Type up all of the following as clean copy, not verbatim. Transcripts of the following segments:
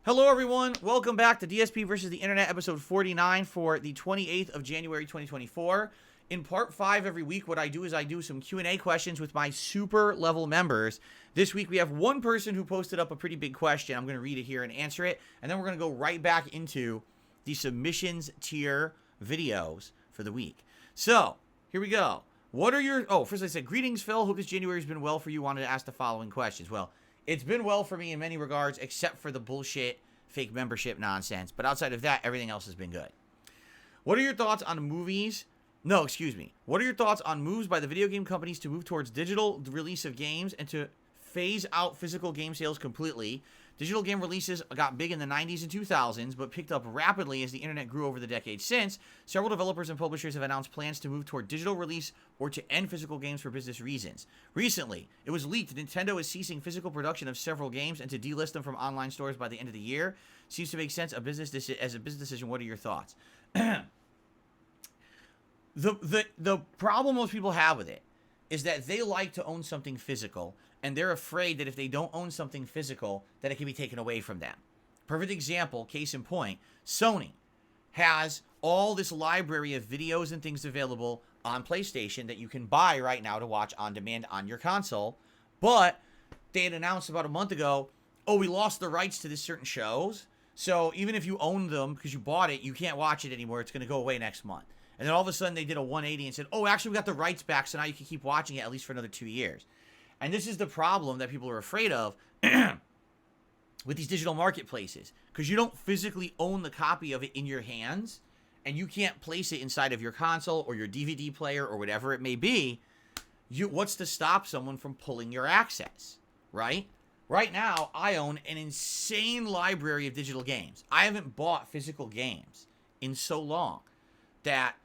Hello, everyone. Welcome back to DSP versus the Internet, episode 49 for the 28th of January, 2024. In part 5 every week, what I do is I do some Q&A questions with my super level members. This week, we have one person who posted up a pretty big question. I'm going to read it here and answer it, and then we're going to go right back into the submissions tier videos for the week. So, here we go. What are your... Oh, first I said, greetings, Phil. Hope this January's been well for you. Wanted to ask the following questions. Well, it's been well for me in many regards, except for the bullshit fake membership nonsense. But outside of that, everything else has been good. What are your thoughts on movies? No, excuse me. What are your thoughts on moves by the video game companies to move towards digital release of games and to phase out physical game sales completely? Digital game releases got big in the 90s and 2000s, but picked up rapidly as the internet grew over the decades since. Several developers and publishers have announced plans to move toward digital release or to end physical games for business reasons. Recently, it was leaked that Nintendo is ceasing physical production of several games and to delist them from online stores by the end of the year. Seems to make sense as a business decision. What are your thoughts? The problem most people have with it is that they like to own something physical, and they're afraid that if they don't own something physical, that it can be taken away from them. Perfect example, case in point, Sony has all this library of videos and things available on PlayStation that you can buy right now to watch on demand on your console, but they had announced about a month ago, oh, we lost the rights to this certain shows, so even if you own them because you bought it, you can't watch it anymore. It's going to go away next month. And then all of a sudden they did a 180 and said, oh, actually we got the rights back, so now you can keep watching it at least for another 2 years. And this is the problem that people are afraid of with these digital marketplaces, because you don't physically own the copy of it in your hands, and you can't place it inside of your console or your DVD player or whatever it may be. What's to stop someone from pulling your access, right? Right now, I own an insane library of digital games. I haven't bought physical games in so long that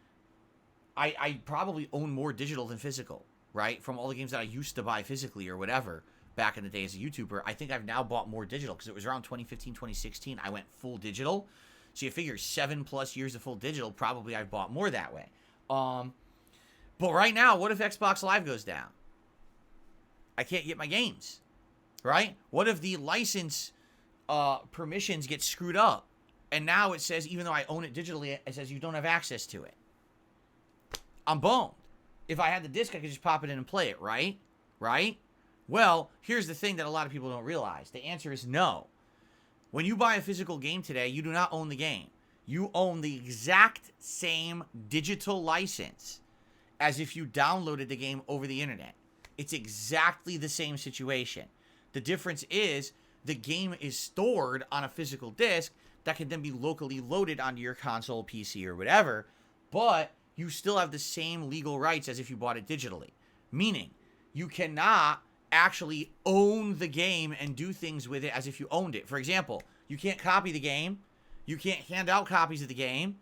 I probably own more digital than physical, right? From all the games that I used to buy physically or whatever back in the day as a YouTuber, I think I've now bought more digital because it was around 2015, 2016. I went full digital. So you figure 7+ years of full digital, probably I've bought more that way. But right now, what if Xbox Live goes down? I can't get my games, right? What if the license permissions get screwed up? And now it says, even though I own it digitally, it says you don't have access to it. I'm boned. If I had the disc, I could just pop it in and play it, right? Right? Well, here's the thing that a lot of people don't realize. The answer is no. When you buy a physical game today, you do not own the game. You own the exact same digital license as if you downloaded the game over the internet. It's exactly the same situation. The difference is the game is stored on a physical disc that can then be locally loaded onto your console, PC, or whatever, but you still have the same legal rights as if you bought it digitally. Meaning, you cannot actually own the game and do things with it as if you owned it. For example, you can't copy the game, you can't hand out copies of the game,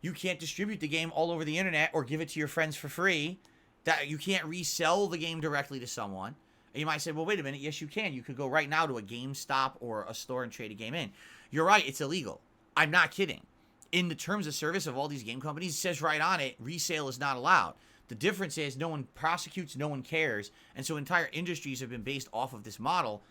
you can't distribute the game all over the internet or give it to your friends for free, that you can't resell the game directly to someone. And you might say, well, wait a minute, yes, you can. You could go right now to a GameStop or a store and trade a game in. You're right, it's illegal. I'm not kidding. In the terms of service of all these game companies, it says right on it, resale is not allowed. The difference is no one prosecutes, no one cares. And so entire industries have been based off of this model,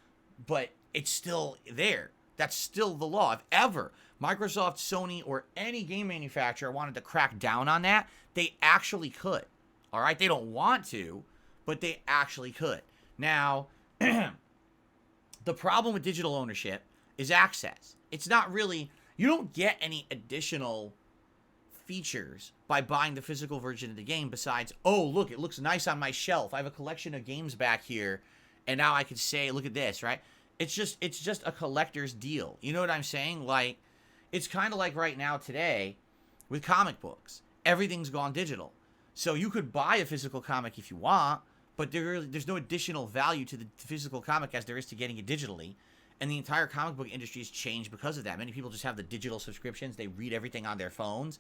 but it's still there. That's still the law. If ever Microsoft, Sony, or any game manufacturer wanted to crack down on that, they actually could. All right? They don't want to, but they actually could. Now, the problem with digital ownership is access. It's not really, you don't get any additional features by buying the physical version of the game besides, oh, look, it looks nice on my shelf. I have a collection of games back here, and now I can say, look at this, right? It's just a collector's deal. You know what I'm saying? Like, it's kind of like right now today with comic books. Everything's gone digital. So you could buy a physical comic if you want, but there's no additional value to the physical comic as there is to getting it digitally. And the entire comic book industry has changed because of that. Many people just have the digital subscriptions. They read everything on their phones,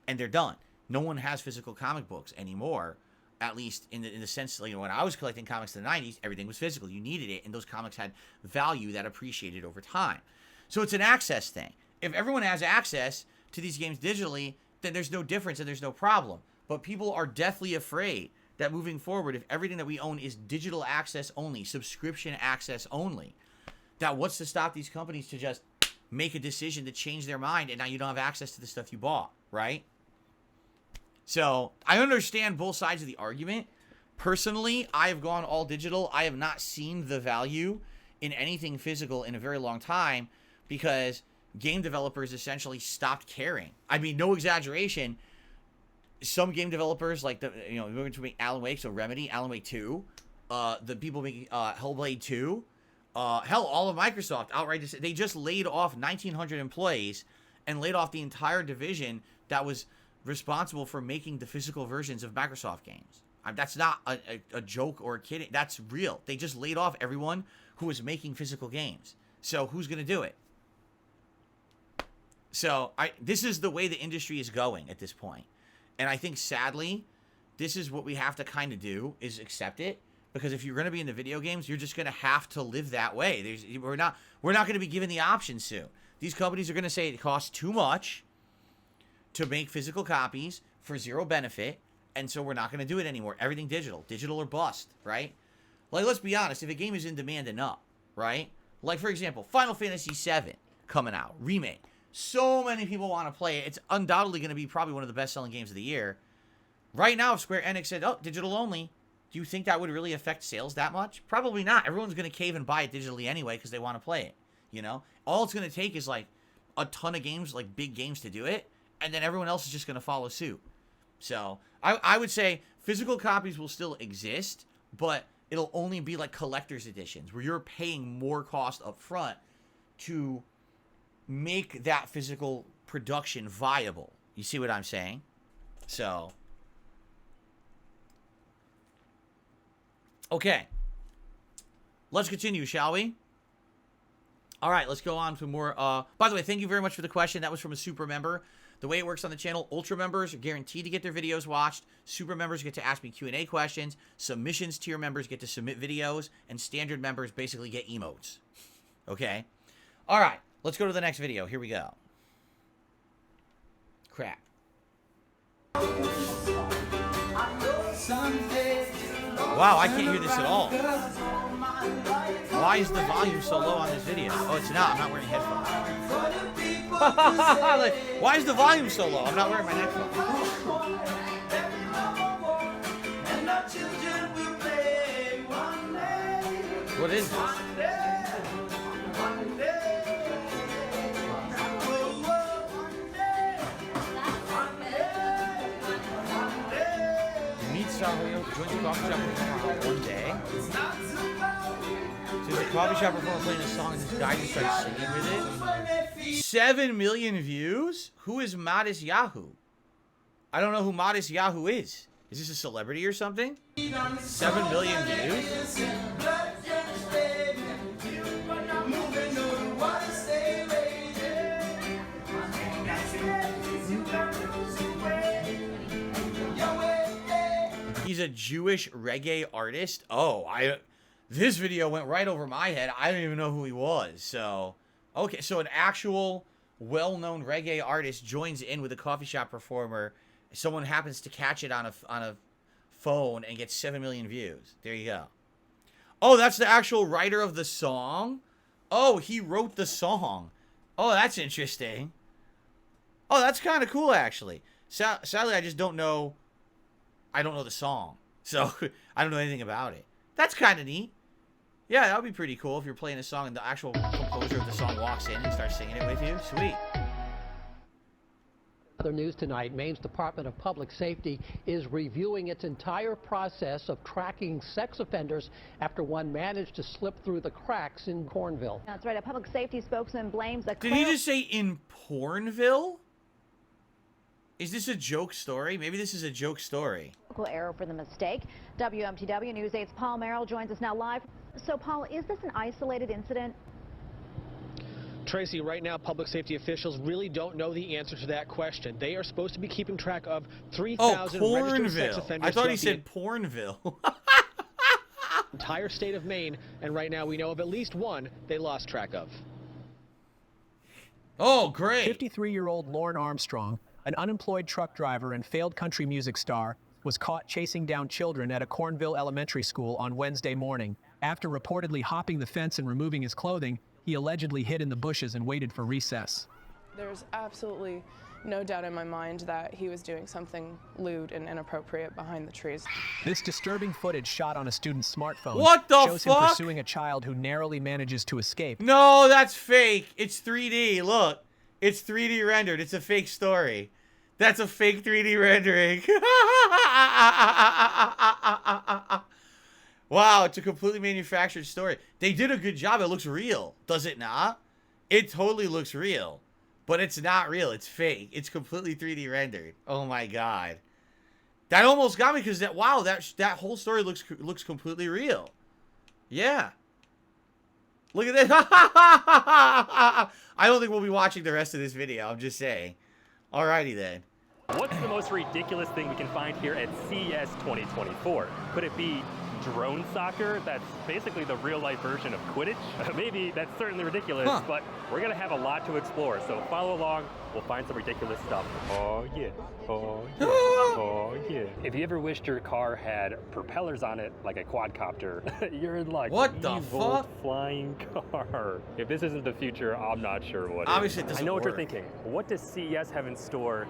and they're done. No one has physical comic books anymore, at least in the sense, you know, when I was collecting comics in the 90s, everything was physical. You needed it, and those comics had value that appreciated over time. So it's an access thing. If everyone has access to these games digitally, then there's no difference and there's no problem. But people are deathly afraid that moving forward, if everything that we own is digital access only, subscription access only, that what's to stop these companies to just make a decision to change their mind, and now you don't have access to the stuff you bought, right? So I understand both sides of the argument. Personally, I have gone all digital. I have not seen the value in anything physical in a very long time because game developers essentially stopped caring. I mean, no exaggeration. Some game developers, like we're going to make Alan Wake, so Remedy, Alan Wake 2, the people making Hellblade 2, hell, all of Microsoft outright, they just laid off 1,900 employees and laid off the entire division that was responsible for making the physical versions of Microsoft games. That's not a joke or a kidding. That's real. They just laid off everyone who was making physical games. So who's going to do it? So this is the way the industry is going at this point. And I think, sadly, this is what we have to kind of do, is accept it. Because if you're going to be in the video games, you're just going to have to live that way. We're not going to be given the option soon. These companies are going to say it costs too much to make physical copies for zero benefit. And so we're not going to do it anymore. Everything digital. Digital or bust, right? Like, let's be honest. If a game is in demand enough, right? Like, for example, Final Fantasy VII coming out. Remake. So many people want to play it. It's undoubtedly going to be probably one of the best-selling games of the year. Right now, if Square Enix said, oh, digital only, do you think that would really affect sales that much? Probably not. Everyone's going to cave and buy it digitally anyway because they want to play it, you know? All it's going to take is, like, a ton of games, like big games to do it, and then everyone else is just going to follow suit. So I would say physical copies will still exist, but it'll only be like collector's editions where you're paying more cost up front to make that physical production viable. You see what I'm saying? So, okay. Let's continue, shall we? All right, let's go on to more. By the way, thank you very much for the question. That was from a super member. The way it works on the channel, Ultra members are guaranteed to get their videos watched. Super members get to ask me Q&A questions. Submissions tier members get to submit videos. And standard members basically get emotes. Okay? All right, let's go to the next video. Here we go. Crap. Wow, I can't hear this at all. Why is the volume so low on this video? Oh, it's not. I'm not wearing headphones. Like, why is the volume so low? I'm not wearing my headphones. What is this? Meet Sahoyo joins the coffee shop performer on one day. So there's a coffee shop performer playing a song and this guy just starts singing with it. 7 million views? Who is Modest Yahoo? I don't know who Modest Yahoo is. Is this a celebrity or something? 7 million views? He's a Jewish reggae artist. Oh, this video went right over my head. I don't even know who he was. So, okay, so an actual well-known reggae artist joins in with a coffee shop performer. Someone happens to catch it on a phone and gets 7 million views. There you go. Oh, that's the actual writer of the song? Oh, he wrote the song. Oh, that's interesting. Oh, that's kind of cool, actually. Sadly, I just don't know. I don't know the song. So, I don't know anything about it. That's kind of neat. Yeah, that would be pretty cool if you're playing a song and the actual composer of the song walks in and starts singing it with you. Sweet. Other news tonight, Maine's Department of Public Safety is reviewing its entire process of tracking sex offenders after one managed to slip through the cracks in Cornville. That's right. A public safety spokesman blames a... Did he just say in Pornville? Is this a joke story? Maybe this is a joke story. Error for the mistake. WMTW News 8's Paul Merrill joins us now live. So, Paul, is this an isolated incident? Tracy, right now, public safety officials really don't know the answer to that question. They are supposed to be keeping track of 3,000 registered sex offenders. I thought he said Pornville. Entire state of Maine, and right now we know of at least one they lost track of. Oh, great. 53-year-old Lauren Armstrong, an unemployed truck driver and failed country music star, was caught chasing down children at a Cornville elementary school on Wednesday morning. After reportedly hopping the fence and removing his clothing, he allegedly hid in the bushes and waited for recess. There's absolutely no doubt in my mind that he was doing something lewd and inappropriate behind the trees. This disturbing footage shot on a student's smartphone What the shows fuck? him pursuing a child who narrowly manages to escape. No, that's fake. It's 3D. Look. It's 3D rendered. It's a fake story. That's a fake 3D rendering. Wow, it's a completely manufactured story. They did a good job. It looks real. Does it not? It totally looks real. But it's not real. It's fake. It's completely 3D rendered. Oh my god. That almost got me because that whole story looks completely real. Yeah. Look at this. I don't think we'll be watching the rest of this video. I'm just saying. Alrighty then. What's the most ridiculous thing we can find here at CES 2024? Could it be drone soccer? That's basically the real-life version of Quidditch. Maybe that's certainly ridiculous, but we're gonna have a lot to explore, so follow along. We'll find some ridiculous stuff. Oh yeah, oh yeah, oh yeah. If you ever wished your car had propellers on it like a quadcopter, you're in like what the evil fuck? flying car. If this isn't the future, I'm not sure what Obviously, is. it doesn't I know what work. you're thinking. What does CES have in store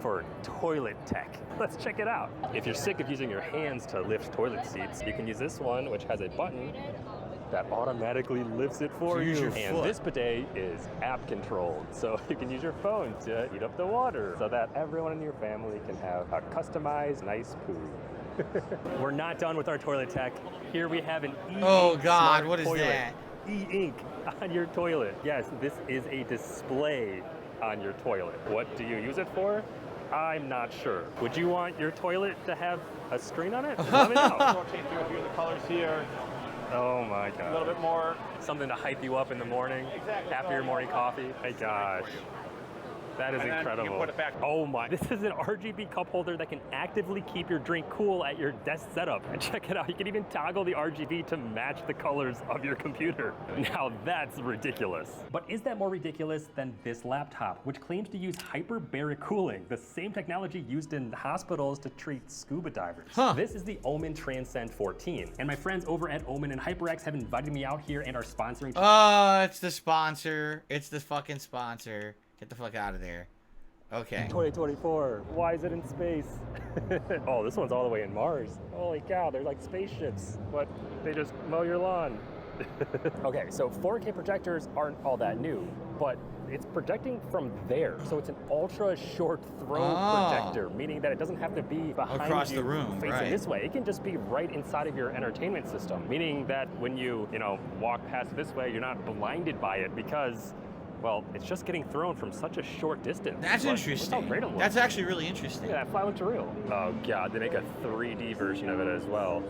for toilet tech? Let's check it out. If you're sick of using your hands to lift toilet seats, you can use this one, which has a button that automatically lifts it for use you. your And foot. this bidet is app controlled, so you can use your phone to heat up the water so that everyone in your family can have a customized nice poo. We're not done with our toilet tech. Here we have an e-ink Oh god, smart what is toilet. that? E-ink on your toilet. Yes, this is a display on your toilet. What do you use it for? I'm not sure. Would you want your toilet to have a screen on it? Let me know. Rotate through a few of the colors here. Oh my god. A little bit more. Something to hype you up in the morning. Exactly. After your morning coffee. My gosh. That is And then you incredible. can put it back. Oh my. This is an RGB cup holder that can actively keep your drink cool at your desk setup. And check it out. You can even toggle the RGB to match the colors of your computer. Now that's ridiculous. But is that more ridiculous than this laptop, which claims to use hyperbaric cooling, the same technology used in hospitals to treat scuba divers? This is the Omen Transcend 14. And my friends over at Omen and HyperX have invited me out here and are sponsoring. It's the sponsor. It's the fucking sponsor. Get the fuck out of there. Okay. 2024. Why is it in space? Oh, this one's all the way in Mars. Holy cow, they're like spaceships, but they just mow your lawn. Okay, so 4K projectors aren't all that new, but it's projecting from there. So it's an ultra short throw projector, meaning that it doesn't have to be behind across you the room, facing right. this way. It can just be right inside of your entertainment system, meaning that when you walk past this way, you're not blinded by it because, well, it's just getting thrown from such a short distance. That's But interesting. look how great it looks. That's actually really interesting. Yeah, that fly looks real. Oh god, they make a 3D version of it as well.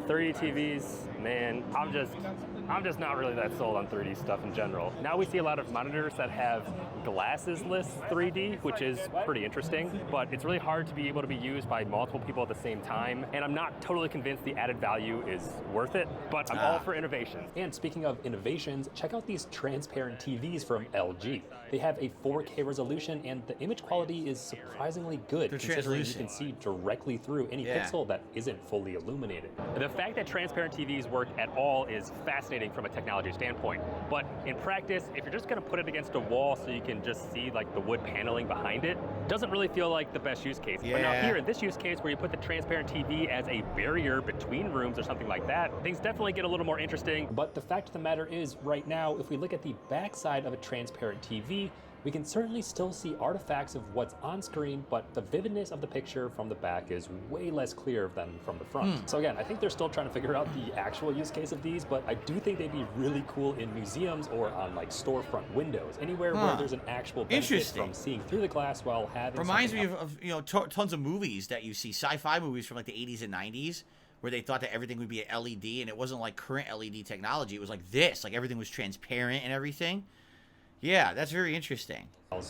3D TVs, man, I'm just not really that sold on 3D stuff in general. Now we see a lot of monitors that have glasses-less 3D, which is pretty interesting, but it's really hard to be able to be used by multiple people at the same time, and I'm not totally convinced the added value is worth it, but I'm all for innovation. And speaking of innovations, check out these transparent TVs from LG. They have a 4K resolution, and the image quality is surprisingly good, They're considering you translucent. can see directly through any pixel that isn't fully illuminated. The fact that transparent TVs work at all is fascinating from a technology standpoint, but in practice, if you're just going to put it against a wall so you can just see like the wood paneling behind it, doesn't really feel like the best use case. But now here in this use case where you put the transparent TV as a barrier between rooms or something like that, things definitely get a little more interesting. But the fact of the matter is, right now, if we look at the backside of a transparent TV, we can certainly still see artifacts of what's on screen, but the vividness of the picture from the back is way less clear than from the front. So again, I think they're still trying to figure out the actual use case of these, but I do think they'd be really cool in museums or on like storefront windows, anywhere where there's an actual benefit from seeing through the glass while having Reminds me of tons of movies that you see, sci-fi movies from like the 80s and 90s, where they thought that everything would be an LED, and it wasn't like current LED technology. It was like this, like everything was transparent and everything. Yeah, that's very interesting.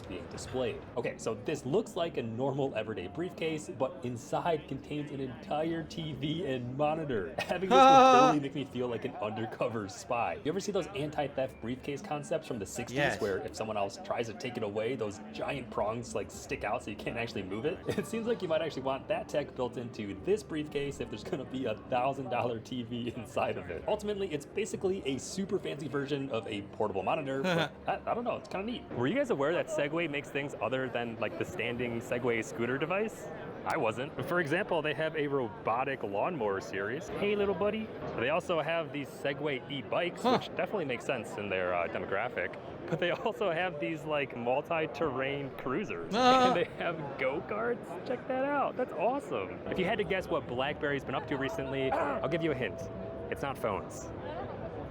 being displayed. Okay, so this looks like a normal everyday briefcase, but inside contains an entire TV and monitor. Having this would totally make me feel like an undercover spy. You ever see those anti-theft briefcase concepts from the 60s where if someone else tries to take it away, those giant prongs like stick out so you can't actually move it? It seems like you might actually want that tech built into this briefcase if there's gonna be a $1,000 TV inside of it. Ultimately, it's basically a super fancy version of a portable monitor, but I don't know, it's kind of neat. Were you guys aware that Segway makes things other than like the standing Segway scooter device? I wasn't. For example, they have a robotic lawnmower series. Hey, little buddy. They also have these Segway e-bikes, which definitely makes sense in their demographic. But they also have these like multi-terrain cruisers. And they have go-karts. Check that out. That's awesome. If you had to guess what BlackBerry's been up to recently, I'll give you a hint. It's not phones.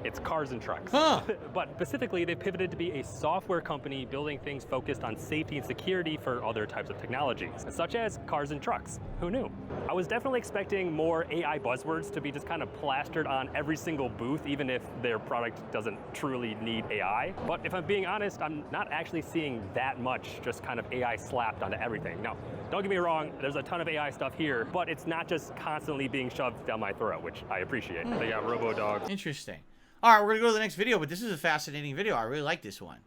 It's cars and trucks. But specifically, they pivoted to be a software company building things focused on safety and security for other types of technologies, such as cars and trucks. Who knew? I was definitely expecting more AI buzzwords to be just kind of plastered on every single booth, even if their product doesn't truly need AI. But if I'm being honest, I'm not actually seeing that much just kind of AI slapped onto everything. Now, don't get me wrong, there's a ton of AI stuff here, but it's not just constantly being shoved down my throat, which I appreciate. They got RoboDog. Interesting. All right, we're going to go to the next video, but this is a fascinating video. I really like this one.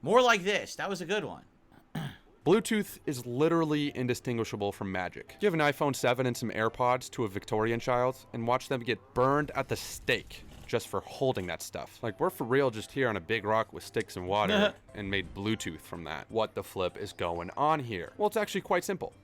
More like this. That was a good one. Bluetooth is literally indistinguishable from magic. Give an iPhone 7 and some AirPods to a Victorian child and watch them get burned at the stake just for holding that stuff. Like, we're for real just here on a big rock with sticks and water and made Bluetooth from that. What the flip is going on here? Well, it's actually quite simple.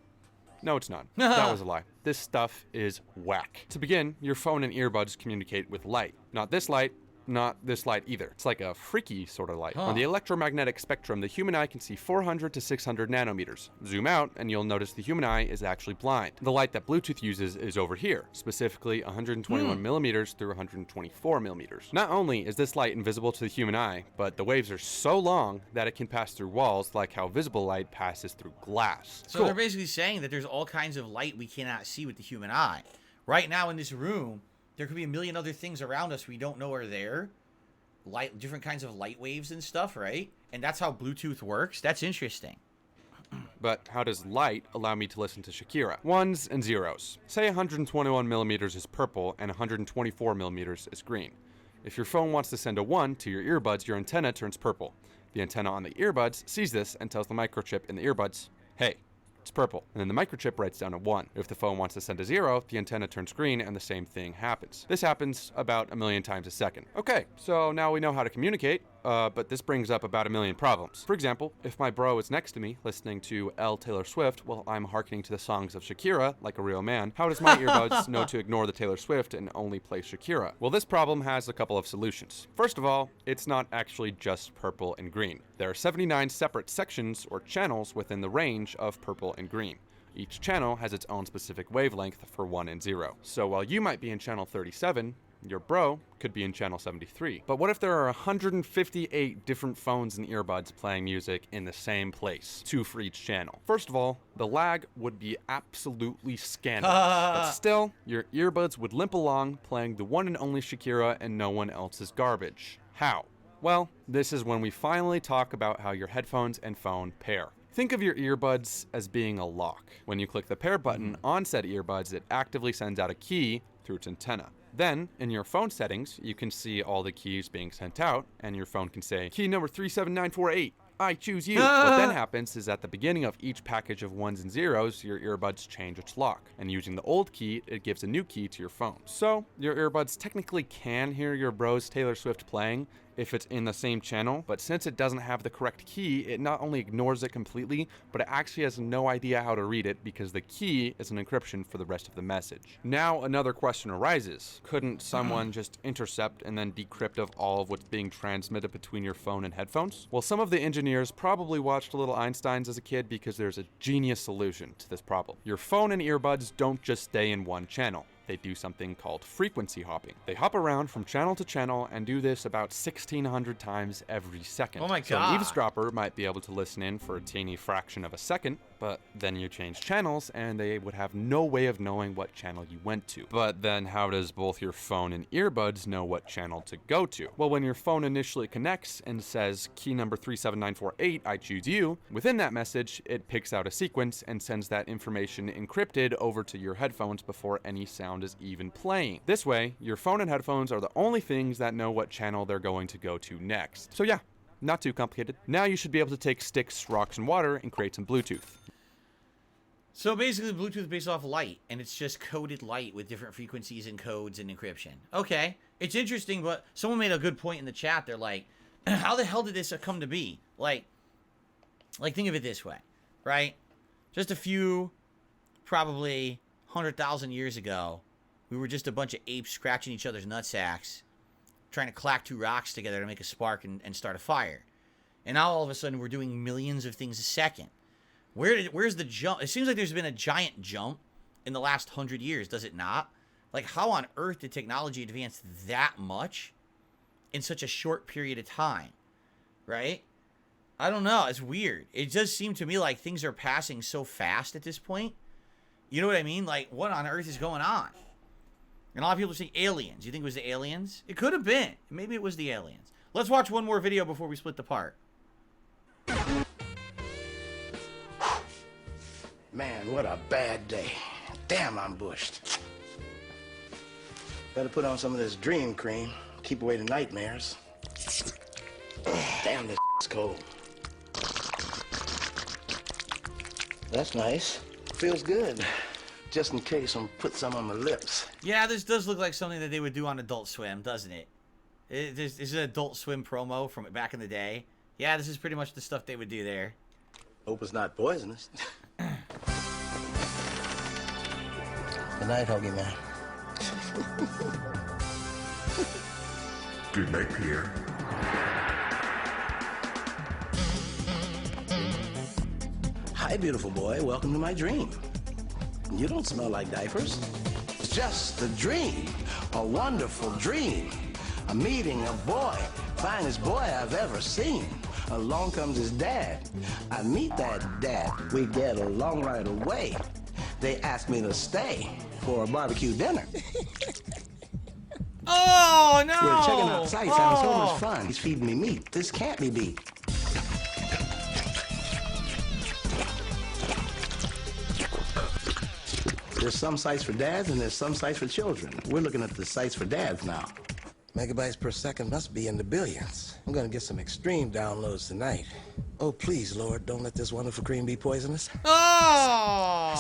No, it's not. That was a lie. This stuff is whack. To begin, your phone and earbuds communicate with light. Not this light, not this light either. It's like a freaky sort of light. On the electromagnetic spectrum, the human eye can see 400 to 600 nanometers. Zoom out and you'll notice the human eye is actually blind. The light that Bluetooth uses is over here, specifically 121 millimeters through 124 millimeters. Not only is this light invisible to the human eye, but the waves are so long that it can pass through walls like how visible light passes through glass. So they're basically saying that there's all kinds of light we cannot see with the human eye. Right now in this room, there could be a million other things around us we don't know are there. Light, different kinds of light waves and stuff, right? And that's how Bluetooth works. That's interesting. But how does light allow me to listen to Shakira? Ones and zeros. Say 121 millimeters is purple and 124 millimeters is green. If your phone wants to send a 1 to your earbuds, your antenna turns purple. The antenna on the earbuds sees this and tells the microchip in the earbuds, hey, it's purple. And then the microchip writes down a 1. If the phone wants to send a 0, the antenna turns green and the same thing happens. This happens about 1 million times a second. Okay, so now we know how to communicate, but this brings up about 1 million problems. For example, if my bro is next to me listening to Taylor Swift while I'm hearkening to the songs of Shakira like a real man, how does my earbuds know to ignore the Taylor Swift and only play Shakira? Well, this problem has a couple of solutions. First of all, it's not actually just purple and green. There are 79 separate sections or channels within the range of purple and green. Each channel has its own specific wavelength for 1 and 0. So while you might be in channel 37, your bro could be in channel 73. But what if there are 158 different phones and earbuds playing music in the same place, 2 for each channel? First of all, the lag would be absolutely scandalous. But still, your earbuds would limp along playing the one and only Shakira and no one else's garbage. How? Well, this is when we finally talk about how your headphones and phone pair. Think of your earbuds as being a lock. When you click the pair button on said earbuds, it actively sends out a key through its antenna. Then, in your phone settings, you can see all the keys being sent out, and your phone can say, key number 37948, I choose you. What then happens is at the beginning of each package of 1s and 0s, your earbuds change its lock. And using the old key, it gives a new key to your phone. So, your earbuds technically can hear your bro's Taylor Swift playing if it's in the same channel, but since it doesn't have the correct key, it not only ignores it completely, but it actually has no idea how to read it because the key is an encryption for the rest of the message. Now another question arises. Couldn't someone just intercept and then decrypt of all of what's being transmitted between your phone and headphones? Well, some of the engineers probably watched Little Einsteins as a kid because there's a genius solution to this problem. Your phone and earbuds don't just stay in one channel. They do something called frequency hopping. They hop around from channel to channel and do this about 1,600 times every second. Oh my God. So an eavesdropper might be able to listen in for a teeny fraction of a second, But then you change channels and they would have no way of knowing what channel you went to. But then how does both your phone and earbuds know what channel to go to? Well, when your phone initially connects and says key number 37948, I choose you, within that message, it picks out a sequence and sends that information encrypted over to your headphones before any sound is even playing. This way, your phone and headphones are the only things that know what channel they're going to go to next. So yeah, not too complicated. Now you should be able to take sticks, rocks, and water and create some Bluetooth. So basically, Bluetooth is based off light, and it's just coded light with different frequencies and codes and encryption. Okay, it's interesting, but someone made a good point in the chat. They're like, how the hell did this come to be? Like think of it this way, right? Just a few, probably 100,000 years ago, we were just a bunch of apes scratching each other's nutsacks, trying to clack two rocks together to make a spark and start a fire. And now all of a sudden, we're doing millions of things a second. Where's the jump? It seems like there's been a giant jump in the last 100 years, does it not? Like, how on earth did technology advance that much in such a short period of time, right? I don't know. It's weird. It does seem to me like things are passing so fast at this point. You know what I mean? Like, what on earth is going on? And a lot of people say aliens. You think it was the aliens? It could have been. Maybe it was the aliens. Let's watch one more video before we split the part. Man, what a bad day. Damn, I'm bushed. Better put on some of this dream cream. Keep away the nightmares. Damn, this is cold. That's nice. Feels good. Just in case I'm put some on my lips. Yeah, this does look like something that they would do on Adult Swim, doesn't it? Is it an Adult Swim promo from back in the day? Yeah, this is pretty much the stuff they would do there. Hope it's not poisonous. Good night, Huggy Man. Good night, Pierre. Hi, beautiful boy. Welcome to my dream. You don't smell like diapers. It's just a dream, a wonderful dream. A meeting a boy, finest boy I've ever seen. Along comes his dad. I meet that dad. We get along right away. They ask me to stay for a barbecue dinner. Oh, no! We're checking out sights, having so much fun. He's feeding me meat. This can't be beat. There's some sites for dads and there's some sites for children. We're looking at the sites for dads now. Megabytes per second must be in the billions. I'm gonna get some extreme downloads tonight. Oh, please, Lord, don't let this wonderful cream be poisonous. Oh!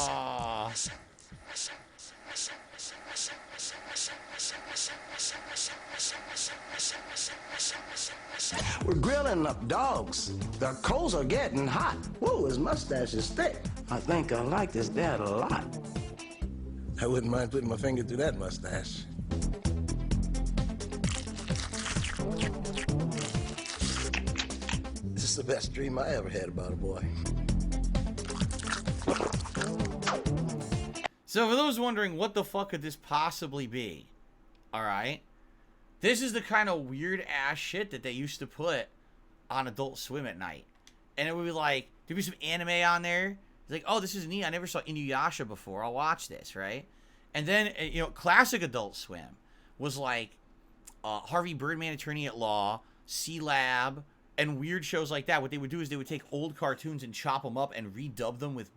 We're grilling up dogs. The coals are getting hot. Whoa, his mustache is thick. I think I like this dad a lot. I wouldn't mind putting my finger through that mustache. This is the best dream I ever had about a boy. So for those wondering, what the fuck could this possibly be? Alright. This is the kind of weird ass shit that they used to put on Adult Swim at night. And it would be like, there'd be some anime on there. It's like, oh, this is neat. I never saw Inuyasha before. I'll watch this, right? And then, you know, classic Adult Swim was like Harvey Birdman, Attorney at Law, C-Lab, and weird shows like that. What they would do is they would take old cartoons and chop them up and redub them with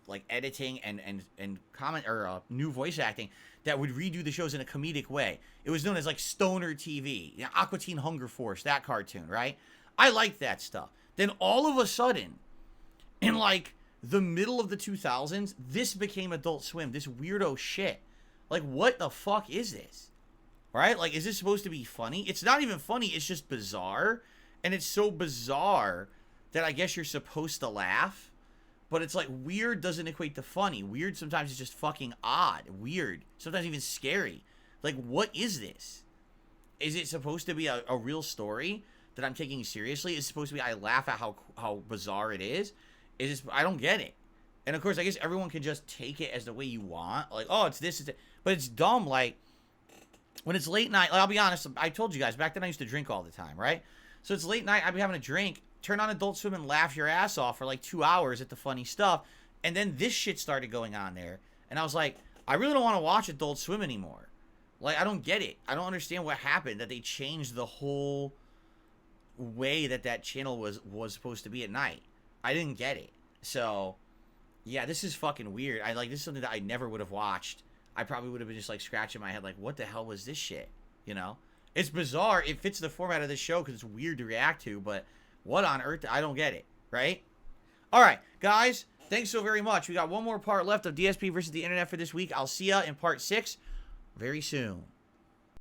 like editing and comment or new voice acting that would redo the shows in a comedic way. It was known as like Stoner TV, you know, Aqua Teen Hunger Force, that cartoon, right? I liked that stuff. Then all of a sudden, in like the middle of the 2000s, this became Adult Swim, this weirdo shit. Like, what the fuck is this? Right? Like, is this supposed to be funny? It's not even funny, it's just bizarre. And it's so bizarre that I guess you're supposed to laugh. But it's like, weird doesn't equate to funny. Weird sometimes is just fucking odd. Weird. Sometimes even scary. Like, what is this? Is it supposed to be a real story that I'm taking seriously? Is it supposed to be I laugh at how bizarre it is? Is this, I don't get it. And of course, I guess everyone can just take it as the way you want. Like, oh, it's this, it's that. But it's dumb. Like, when it's late night, like, I'll be honest, I told you guys, back then I used to drink all the time, right? So it's late night, I'd be having a drink, turn on Adult Swim and laugh your ass off for like 2 hours at the funny stuff. And then this shit started going on there. And I was like, I really don't want to watch Adult Swim anymore. Like, I don't get it. I don't understand what happened, that they changed the whole way that channel was supposed to be at night. I didn't get it. So, yeah, this is fucking weird. This is something that I never would have watched. I probably would have been just, like, scratching my head, like, what the hell was this shit? You know? It's bizarre. It fits the format of this show because it's weird to react to, but what on earth? I don't get it, right? All right, guys, thanks so very much. We got one more part left of DSP versus the internet for this week. I'll see ya in part 6 very soon.